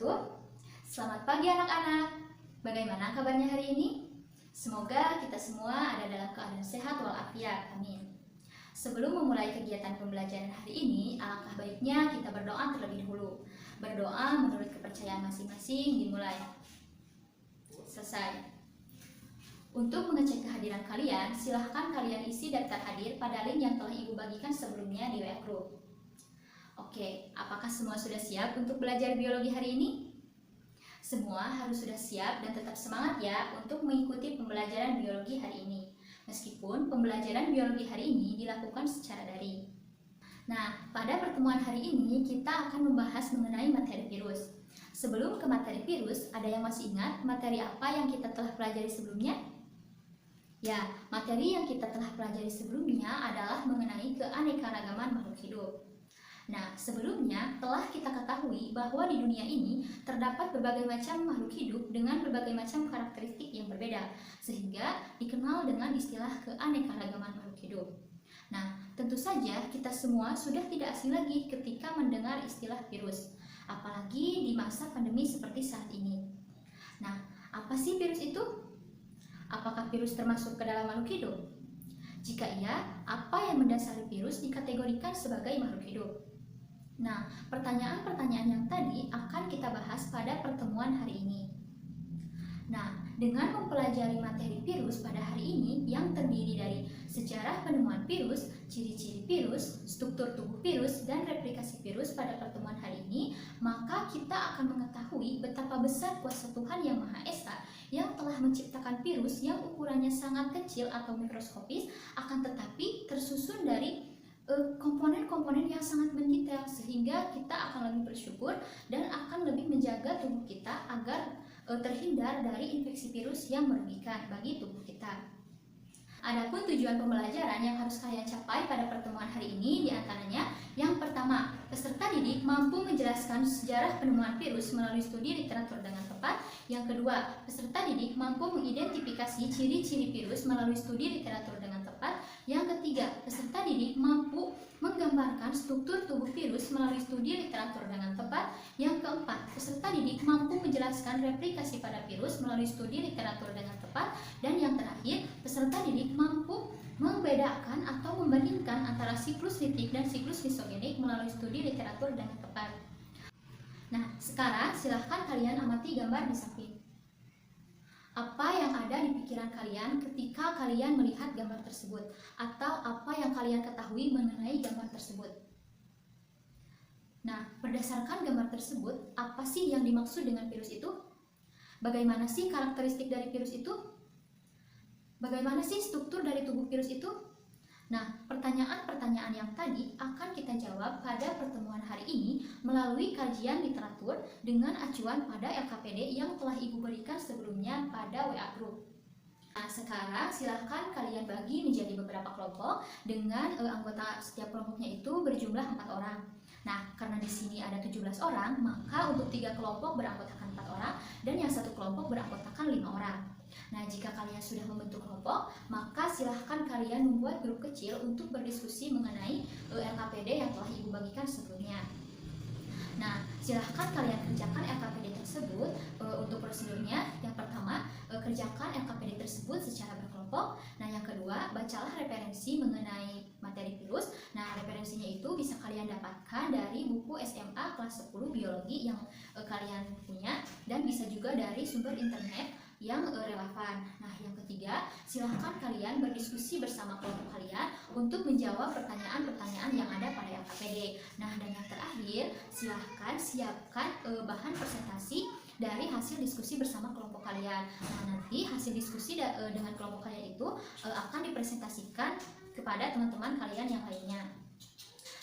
wabarakatuh. Selamat pagi anak-anak. Bagaimana kabarnya hari ini? Semoga kita semua ada dalam keadaan sehat walafiat. Amin. Sebelum memulai kegiatan pembelajaran hari ini, alangkah baiknya kita berdoa terlebih dahulu. Berdoa menurut kepercayaan masing-masing dimulai. Selesai. Untuk mengecek kehadiran kalian, silahkan kalian isi daftar hadir pada link yang telah Ibu bagikan sebelumnya di WA Group. Oke, apakah semua sudah siap untuk belajar biologi hari ini? Semua harus sudah siap dan tetap semangat ya untuk mengikuti pembelajaran biologi hari ini. Meskipun pembelajaran biologi hari ini dilakukan secara daring. Nah, pada pertemuan hari ini kita akan membahas mengenai materi virus. Sebelum ke materi virus, ada yang masih ingat materi apa yang kita telah pelajari sebelumnya? Ya, materi yang kita telah pelajari sebelumnya adalah mengenai keanekaragaman makhluk hidup. Nah, sebelumnya telah kita ketahui bahwa di dunia ini terdapat berbagai macam makhluk hidup dengan berbagai macam karakteristik yang berbeda, sehingga dikenal dengan istilah keanekaragaman makhluk hidup. Nah, tentu saja kita semua sudah tidak asing lagi ketika mendengar istilah virus, apalagi di masa pandemi seperti saat ini. Nah, apa sih virus itu? Apakah virus termasuk ke dalam makhluk hidup? Jika iya, apa yang mendasari virus dikategorikan sebagai makhluk hidup? Nah, pertanyaan-pertanyaan yang tadi akan kita bahas pada pertemuan hari ini. Nah, dengan mempelajari materi virus pada hari ini yang terdiri dari sejarah penemuan virus, ciri-ciri virus, struktur tubuh virus, dan replikasi virus pada pertemuan hari ini, maka kita akan mengetahui betapa besar kuasa Tuhan Yang Maha Esa yang telah menciptakan virus yang ukurannya sangat kecil atau mikroskopis, akan tetapi tersusun dari komponen-komponen yang sangat mendetail, sehingga kita akan lebih bersyukur dan akan lebih menjaga tubuh kita agar terhindar dari infeksi virus yang merugikan bagi tubuh kita. Adapun tujuan pembelajaran yang harus kalian capai pada pertemuan hari ini diantaranya: yang pertama, peserta didik mampu menjelaskan sejarah penemuan virus melalui studi literatur dengan tepat. Yang kedua, peserta didik mampu mengidentifikasi ciri-ciri virus melalui studi literatur dengan tepat. Yang ketiga, peserta didik mampu menggambarkan struktur tubuh virus melalui studi literatur dengan tepat. Yang keempat, peserta didik mampu menjelaskan replikasi pada virus melalui studi literatur dengan tepat. Dan yang terakhir, peserta didik mampu membedakan atau membandingkan antara siklus litik dan siklus lisogenik melalui studi literatur dengan tepat. Nah, sekarang silahkan kalian amati gambar di samping. Apa yang ada di pikiran kalian ketika kalian melihat gambar tersebut? Atau apa yang kalian ketahui mengenai gambar tersebut? Nah, berdasarkan gambar tersebut, apa sih yang dimaksud dengan virus itu? Bagaimana sih karakteristik dari virus itu? Bagaimana sih struktur dari tubuh virus itu? Nah, pertanyaan-pertanyaan yang tadi akan kita jawab pada pertemuan hari ini melalui kajian literatur dengan acuan pada LKPD yang telah Ibu berikan sebelumnya pada WA Group. Nah, sekarang silahkan kalian bagi menjadi beberapa kelompok dengan anggota setiap kelompoknya itu berjumlah 4 orang. Nah, karena di sini ada 17 orang, maka untuk 3 kelompok beranggotakan 4 orang dan yang satu kelompok beranggotakan 5 orang. Nah, jika kalian sudah membentuk kelompok, maka silahkan kalian membuat grup kecil untuk berdiskusi mengenai LKPD yang telah Ibu bagikan sebelumnya. Nah, silahkan kalian kerjakan LKPD tersebut. Untuk prosedurnya, yang pertama, kerjakan LKPD tersebut secara berkelompok. Nah, yang kedua, bacalah referensi mengenai materi virus. Nah, referensinya itu bisa kalian dapatkan dari buku SMA kelas 10 biologi yang kalian punya, dan bisa juga dari sumber internet yang relevan. Nah, yang ketiga, silahkan kalian berdiskusi bersama kelompok kalian untuk menjawab pertanyaan-pertanyaan yang ada pada LKPD. Nah, dan yang terakhir, silahkan siapkan bahan presentasi dari hasil diskusi bersama kelompok kalian. Nah, nanti hasil diskusi dengan kelompok kalian itu akan dipresentasikan kepada teman-teman kalian yang lainnya.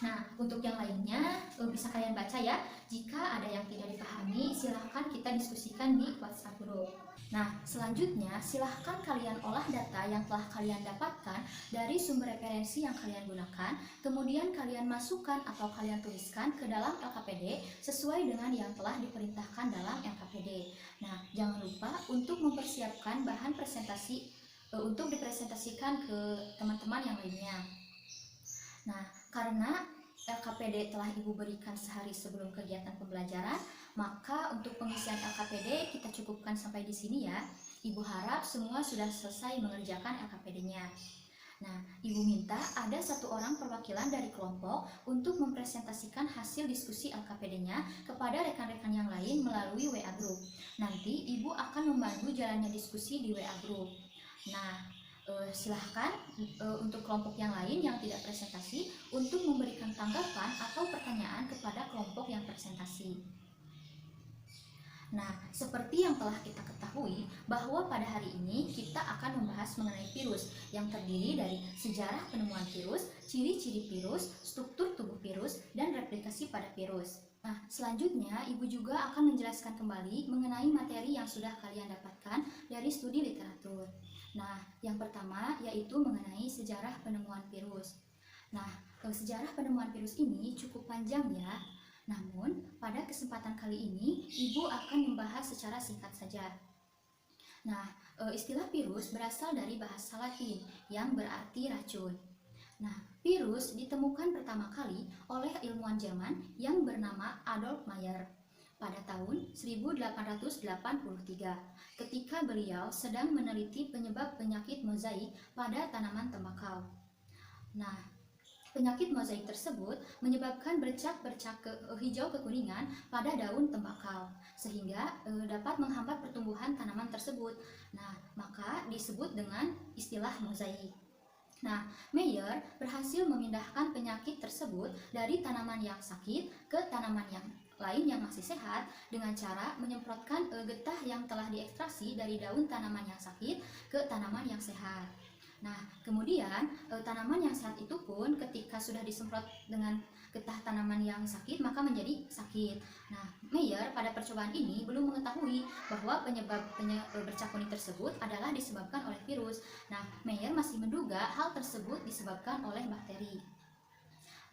Nah, untuk yang lainnya bisa kalian baca ya. Jika ada yang tidak dipahami, silahkan kita diskusikan di WhatsApp group. Nah, selanjutnya silahkan kalian olah data yang telah kalian dapatkan dari sumber referensi yang kalian gunakan, kemudian kalian masukkan atau kalian tuliskan ke dalam LKPD sesuai dengan yang telah diperintahkan dalam LKPD. Nah, jangan lupa untuk mempersiapkan bahan presentasi untuk dipresentasikan ke teman-teman yang lainnya. Nah, karena LKPD telah Ibu berikan sehari sebelum kegiatan pembelajaran, maka untuk pengisian LKPD kita cukupkan sampai di sini ya. Ibu harap semua sudah selesai mengerjakan LKPD-nya. Nah, Ibu minta ada satu orang perwakilan dari kelompok untuk mempresentasikan hasil diskusi LKPD-nya kepada rekan-rekan yang lain melalui WA Group. Nanti Ibu akan membantu jalannya diskusi di WA Group. Nah, silahkan untuk kelompok yang lain yang tidak presentasi untuk memberikan tanggapan atau pertanyaan kepada kelompok yang presentasi. Nah, seperti yang telah kita ketahui bahwa pada hari ini kita akan membahas mengenai virus yang terdiri dari sejarah penemuan virus, ciri-ciri virus, struktur tubuh virus, dan replikasi pada virus. Nah, selanjutnya Ibu juga akan menjelaskan kembali mengenai materi yang sudah kalian dapatkan dari studi literatur. Nah, yang pertama yaitu mengenai sejarah penemuan virus. Nah, sejarah penemuan virus ini cukup panjang ya. Namun, pada kesempatan kali ini, Ibu akan membahas secara singkat saja. Nah, istilah virus berasal dari bahasa Latin yang berarti racun. Nah, virus ditemukan pertama kali oleh ilmuwan Jerman yang bernama Adolf Meyer pada tahun 1883 ketika beliau sedang meneliti penyebab penyakit mozaik pada tanaman tembakau. Nah, penyakit mozaik tersebut menyebabkan bercak-bercak hijau kekuningan pada daun tembakau sehingga dapat menghambat pertumbuhan tanaman tersebut. Nah, maka disebut dengan istilah mozaik. Nah, Meyer berhasil memindahkan penyakit tersebut dari tanaman yang sakit ke tanaman yang lain yang masih sehat dengan cara menyemprotkan getah yang telah diekstraksi dari daun tanaman yang sakit ke tanaman yang sehat. Nah, kemudian tanaman yang sehat itu pun ketika sudah disemprot dengan getah tanaman yang sakit maka menjadi sakit. Nah, Meyer pada percobaan ini belum mengetahui bahwa penyebab bercak kuning tersebut adalah disebabkan oleh virus. Nah, Meyer masih menduga hal tersebut disebabkan oleh bakteri.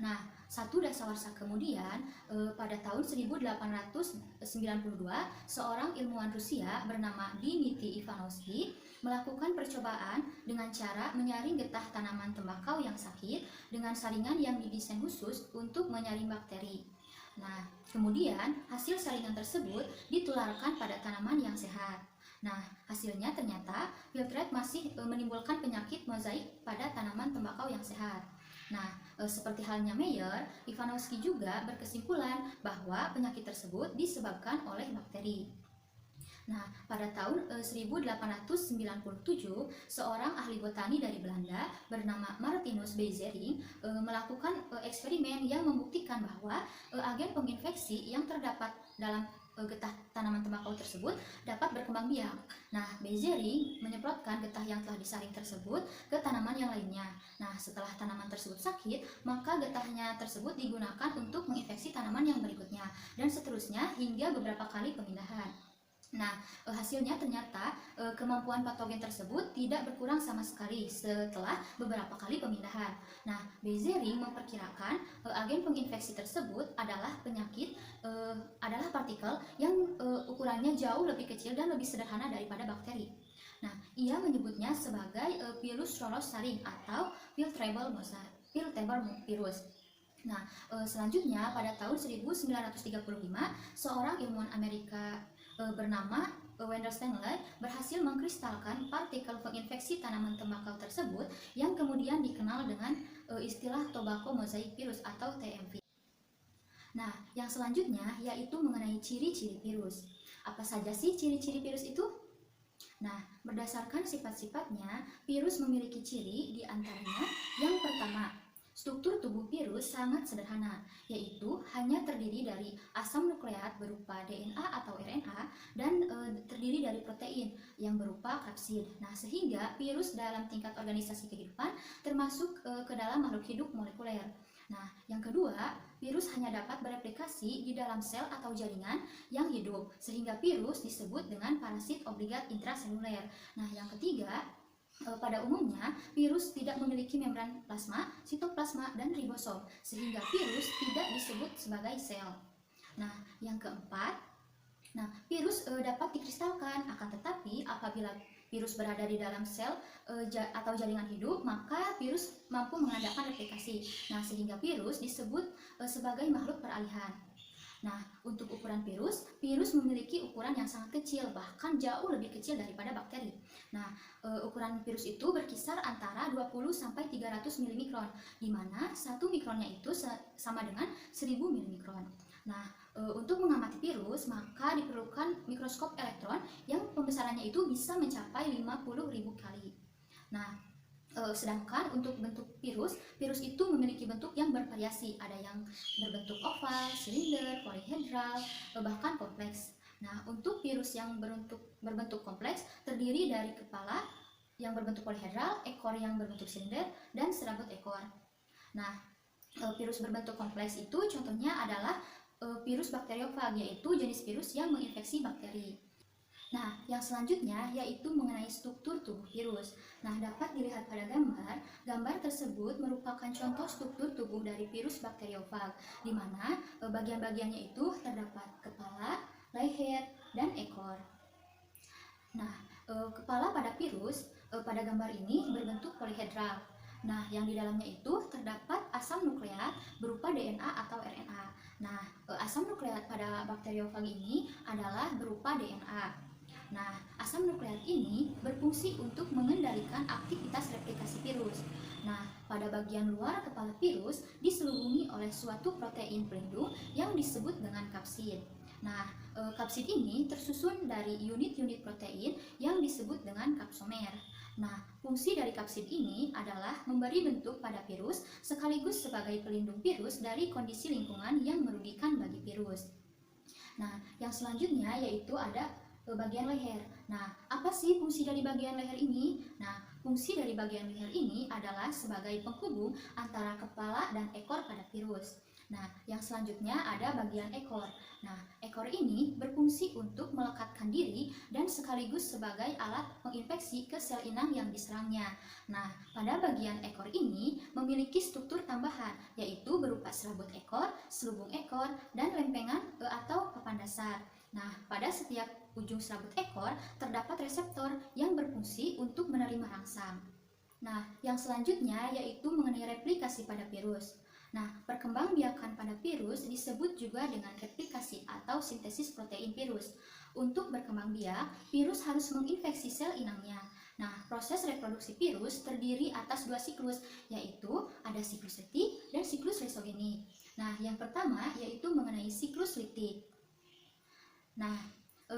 Nah, satu dasawarsa kemudian, pada tahun 1892, seorang ilmuwan Rusia bernama Dmitri Ivanovsky melakukan percobaan dengan cara menyaring getah tanaman tembakau yang sakit dengan saringan yang didesain khusus untuk menyaring bakteri. Nah, kemudian hasil saringan tersebut ditularkan pada tanaman yang sehat. Nah, hasilnya ternyata filtrate masih menimbulkan penyakit mozaik pada tanaman tembakau yang sehat. Nah, seperti halnya Meyer, Ivanovsky juga berkesimpulan bahwa penyakit tersebut disebabkan oleh bakteri. Nah, pada tahun 1897, seorang ahli botani dari Belanda bernama Martinus Beijerinck melakukan eksperimen yang membuktikan bahwa agen penginfeksi yang terdapat dalam getah tanaman tembakau tersebut dapat berkembang biak. Nah, Beijerinck menyemprotkan getah yang telah disaring tersebut ke tanaman yang lainnya. Nah, setelah tanaman tersebut sakit, maka getahnya tersebut digunakan untuk menginfeksi tanaman yang berikutnya dan seterusnya hingga beberapa kali pemindahan. Nah, hasilnya ternyata kemampuan patogen tersebut tidak berkurang sama sekali setelah beberapa kali pemindahan. Nah, Beijerinck memperkirakan agen penginfeksi tersebut adalah adalah partikel yang ukurannya jauh lebih kecil dan lebih sederhana daripada bakteri. Nah, ia menyebutnya sebagai virus lolos saring atau filtrable virus. Nah, selanjutnya pada tahun 1935, seorang ilmuwan Amerika bernama Wendell Stanley berhasil mengkristalkan partikel penginfeksi tanaman tembakau tersebut yang kemudian dikenal dengan istilah tobacco mosaic virus atau TMV. Nah, yang selanjutnya yaitu mengenai ciri-ciri virus. Apa saja sih ciri-ciri virus itu? Nah, berdasarkan sifat-sifatnya, virus memiliki ciri di antaranya yang pertama, struktur tubuh virus sangat sederhana, yaitu hanya terdiri dari asam nukleat berupa DNA atau RNA dan terdiri dari protein yang berupa kapsid. Nah, sehingga virus dalam tingkat organisasi kehidupan termasuk ke dalam makhluk hidup molekuler. Nah, yang kedua, virus hanya dapat bereplikasi di dalam sel atau jaringan yang hidup, sehingga virus disebut dengan parasit obligat intraseluler. Nah, yang ketiga, pada umumnya, virus tidak memiliki membran plasma, sitoplasma, dan ribosom, sehingga virus tidak disebut sebagai sel. Nah, yang keempat, virus dapat dikristalkan, akan tetapi apabila virus berada di dalam sel atau jaringan hidup, maka virus virus mampu mengadakan replikasi. Nah, sehingga virus disebut sebagai makhluk peralihan. Nah, untuk ukuran virus memiliki ukuran yang sangat kecil, bahkan jauh lebih kecil daripada bakteri. Nah, ukuran virus itu berkisar antara 20 sampai 300 milimikron, di mana 1 mikronnya itu sama dengan 1000 milimikron. Nah, untuk mengamati virus, maka diperlukan mikroskop elektron yang pembesarannya itu bisa mencapai 50.000 kali. Nah, sedangkan untuk bentuk virus itu memiliki bentuk yang bervariasi, ada yang berbentuk oval, silinder, polihedral, bahkan kompleks. Nah, untuk virus yang berbentuk kompleks terdiri dari kepala yang berbentuk polihedral, ekor yang berbentuk silinder, dan serabut ekor. Nah, virus berbentuk kompleks itu contohnya adalah virus bakteriofag, yaitu jenis virus yang menginfeksi bakteri. Nah, yang selanjutnya yaitu mengenai struktur tubuh virus. Nah, dapat dilihat pada gambar. Gambar tersebut merupakan contoh struktur tubuh dari virus bakteriofag, di mana bagian-bagiannya itu terdapat kepala, leher, dan ekor. Nah, kepala pada virus pada gambar ini berbentuk polihedral. Nah, yang di dalamnya itu terdapat asam nukleat berupa DNA atau RNA. Nah, asam nukleat pada bakteriofag ini adalah berupa DNA. Nah, asam nukleat ini berfungsi untuk mengendalikan aktivitas replikasi virus. Nah, pada bagian luar kepala virus diselubungi oleh suatu protein pelindung yang disebut dengan kapsid. Nah, kapsid ini tersusun dari unit-unit protein yang disebut dengan kapsomer. Nah, fungsi dari kapsid ini adalah memberi bentuk pada virus sekaligus sebagai pelindung virus dari kondisi lingkungan yang merugikan bagi virus. Nah, yang selanjutnya yaitu ada bagian leher. Nah, apa sih fungsi dari bagian leher ini? Nah, fungsi dari bagian leher ini adalah sebagai penghubung antara kepala dan ekor pada virus. Nah, yang selanjutnya ada bagian ekor. Nah, ekor ini berfungsi untuk melekatkan diri dan sekaligus sebagai alat menginfeksi ke sel inang yang diserangnya. Nah, pada bagian ekor ini memiliki struktur tambahan, yaitu berupa serabut ekor, selubung ekor, dan lempengan atau papan dasar. Nah, pada setiap ujung serabut ekor terdapat reseptor yang berfungsi untuk menerima rangsang. Nah, yang selanjutnya yaitu mengenai replikasi pada virus. Nah, perkembangbiakan pada virus disebut juga dengan replikasi atau sintesis protein virus. Untuk berkembang biak, virus harus menginfeksi sel inangnya. Nah, proses reproduksi virus terdiri atas 2 siklus, yaitu ada siklus litik dan siklus lysogenik. Nah, yang pertama yaitu mengenai siklus litik. Nah,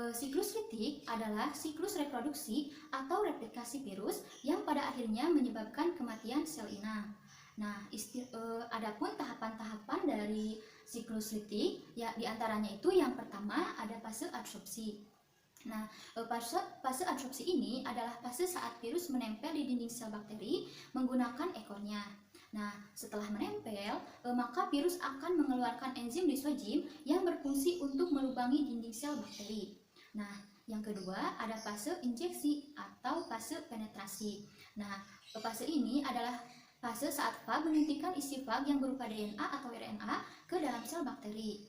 siklus litik adalah siklus reproduksi atau replikasi virus yang pada akhirnya menyebabkan kematian sel inang. Nah, adapun tahapan-tahapan dari siklus litik, ya diantaranya itu yang pertama ada fase adsorpsi. Nah, fase adsorpsi ini adalah fase saat virus menempel di dinding sel bakteri menggunakan ekornya. Nah, setelah menempel, maka virus akan mengeluarkan enzim lisozim yang berfungsi untuk melubangi dinding sel bakteri. Nah, yang kedua ada fase injeksi atau fase penetrasi. Nah, fase ini adalah fase saat fag menyuntikkan isi fag yang berupa DNA atau RNA ke dalam sel bakteri.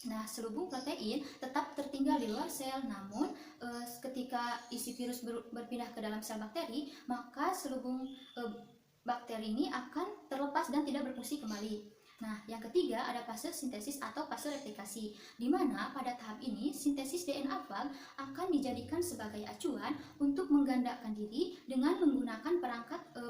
Nah, selubung protein tetap tertinggal di luar sel, namun ketika isi virus berpindah ke dalam sel bakteri, maka selubung bakteri ini akan terlepas dan tidak berfungsi kembali. Nah, yang ketiga ada fase sintesis atau fase replikasi, di mana pada tahap ini sintesis DNA fag akan dijadikan sebagai acuan untuk menggandakan diri dengan menggunakan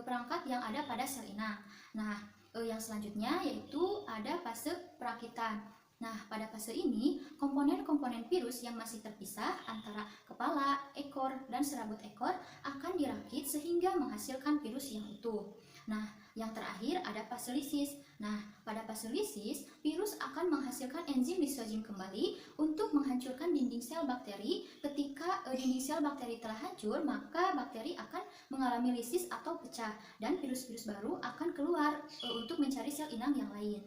perangkat yang ada pada sel inang. Nah, yang selanjutnya yaitu ada fase perakitan. Nah, pada fase ini komponen-komponen virus yang masih terpisah antara kepala, ekor, dan serabut ekor akan dirakit sehingga menghasilkan virus yang utuh. Nah, yang terakhir ada fase lisis. Nah, pada fase lisis, virus akan menghasilkan enzim lisozim kembali untuk menghancurkan dinding sel bakteri. Ketika dinding sel bakteri telah hancur, maka bakteri akan mengalami lisis atau pecah dan virus-virus baru akan keluar untuk mencari sel inang yang lain.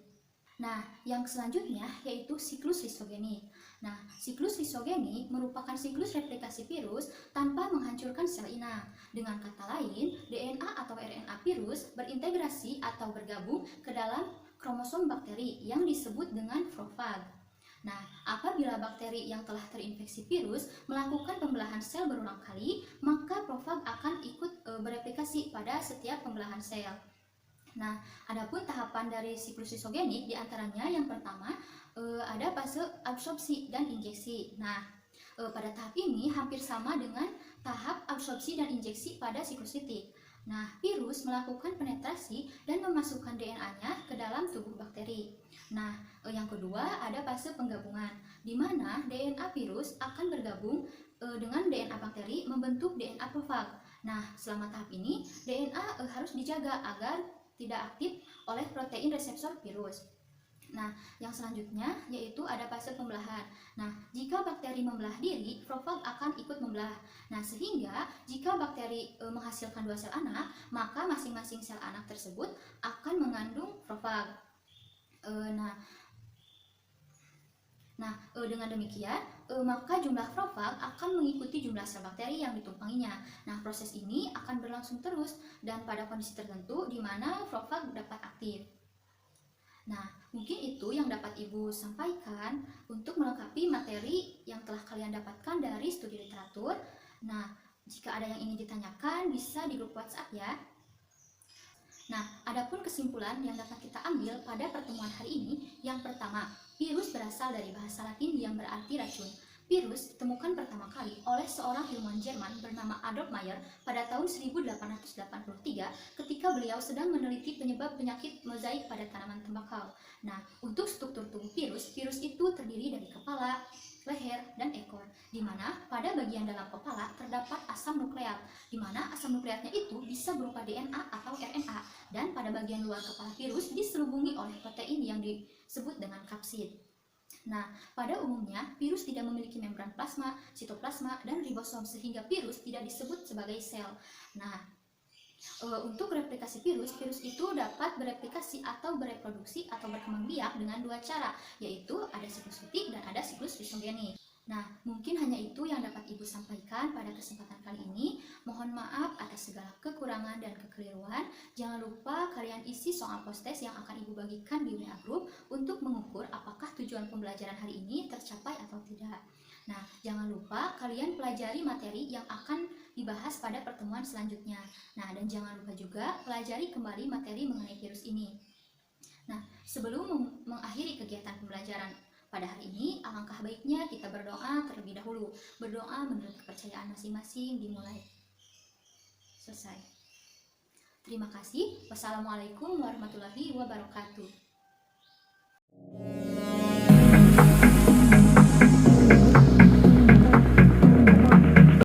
Nah, yang selanjutnya yaitu siklus lisogenik. Nah, siklus lisogenik merupakan siklus replikasi virus tanpa menghancurkan sel inang. Dengan kata lain, DNA atau RNA virus berintegrasi atau bergabung ke dalam kromosom bakteri yang disebut dengan profag. Nah, apabila bakteri yang telah terinfeksi virus melakukan pembelahan sel berulang kali, maka profag akan ikut bereplikasi pada setiap pembelahan sel. Nah, adapun tahapan dari siklus lisogenik diantaranya yang pertama ada fase absorpsi dan injeksi. Nah, pada tahap ini hampir sama dengan tahap absorpsi dan injeksi pada siklus litik. Nah, virus melakukan penetrasi dan memasukkan DNA-nya ke dalam tubuh bakteri. Nah, yang kedua ada fase penggabungan, di mana DNA virus akan bergabung dengan DNA bakteri membentuk DNA profag. Nah, selama tahap ini DNA harus dijaga agar tidak aktif oleh protein reseptor virus. Nah, yang selanjutnya yaitu ada fase pembelahan. Nah, jika bakteri membelah diri, profag akan ikut membelah. Nah, sehingga jika bakteri menghasilkan 2 sel anak, maka masing-masing sel anak tersebut akan mengandung profag. Dengan demikian, maka jumlah profag akan mengikuti jumlah sel bakteri yang ditumpanginya. Nah, proses ini akan berlangsung terus dan pada kondisi tertentu di mana profag dapat aktif. Nah, mungkin itu yang dapat Ibu sampaikan untuk melengkapi materi yang telah kalian dapatkan dari studi literatur. Nah, jika ada yang ingin ditanyakan, bisa di grup WhatsApp ya. Nah, adapun kesimpulan yang dapat kita ambil pada pertemuan hari ini, yang pertama, virus berasal dari bahasa Latin yang berarti racun. Virus ditemukan pertama kali oleh seorang ilmuwan Jerman bernama Adolf Meyer pada tahun 1883 ketika beliau sedang meneliti penyebab penyakit mozaik pada tanaman tembakau. Nah, untuk struktur tubuh virus, virus itu terdiri dari kepala, leher, dan ekor, di mana pada bagian dalam kepala terdapat asam nukleat, di mana asam nukleatnya itu bisa berupa DNA atau RNA, dan pada bagian luar kepala virus diselubungi oleh protein yang disebut dengan kapsid. Nah, pada umumnya virus tidak memiliki membran plasma, sitoplasma, dan ribosom sehingga virus tidak disebut sebagai sel. Nah, untuk replikasi virus, virus itu dapat bereplikasi atau bereproduksi atau berkembang biak dengan 2 cara, yaitu ada siklus litik dan ada siklus lisogenik. Nah, mungkin hanya itu yang dapat Ibu sampaikan pada kesempatan kali ini. Mohon maaf atas segala kekurangan dan kekeliruan. Jangan lupa kalian isi soal post-test yang akan Ibu bagikan di WA Group untuk mengukur apakah tujuan pembelajaran hari ini tercapai atau tidak. Nah, jangan lupa kalian pelajari materi yang akan dibahas pada pertemuan selanjutnya. Nah, dan jangan lupa juga pelajari kembali materi mengenai virus ini. Nah, sebelum mengakhiri kegiatan pembelajaran pada hari ini, alangkah baiknya kita berdoa terlebih dahulu. Berdoa menurut kepercayaan masing-masing dimulai. Selesai. Terima kasih. Wassalamualaikum warahmatullahi wabarakatuh.